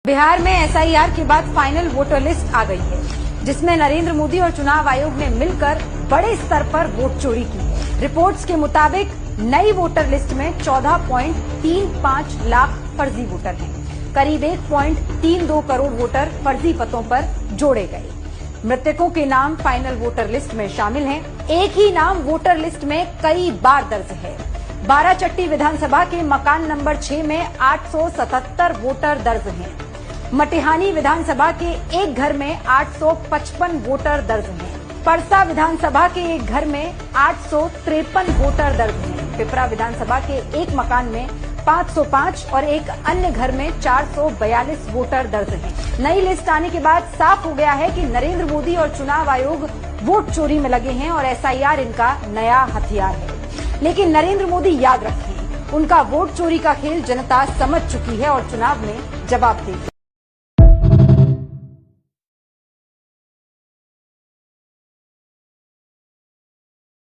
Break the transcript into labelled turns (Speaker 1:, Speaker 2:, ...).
Speaker 1: बिहार में एसआईआर के बाद फाइनल वोटर लिस्ट आ गई है, जिसमें नरेंद्र मोदी और चुनाव आयोग ने मिलकर बड़े स्तर पर वोट चोरी की है। रिपोर्ट्स के मुताबिक नई वोटर लिस्ट में 14.35 लाख फर्जी वोटर हैं। करीब 1.32 करोड़ वोटर फर्जी पतों पर जोड़े गए। मृतकों के नाम फाइनल वोटर लिस्ट में शामिल हैं। एक ही नाम वोटर लिस्ट में कई बार दर्ज है। बाराचट्टी विधानसभा के मकान नंबर 6 में 877 वोटर दर्ज हैं। मटिहानी विधानसभा के एक घर में 855 वोटर दर्ज हैं। परसा विधानसभा के एक घर में 853 वोटर दर्ज हैं। पिपरा विधानसभा के एक मकान में 505 और एक अन्य घर में 442 वोटर दर्ज हैं। नई लिस्ट आने के बाद साफ हो गया है कि नरेंद्र मोदी और चुनाव आयोग वोट चोरी में लगे हैं और एसआईआर इनका नया हथियार है। लेकिन नरेंद्र मोदी याद रखें, उनका वोट चोरी का खेल जनता समझ चुकी है और चुनाव में जवाब देगी।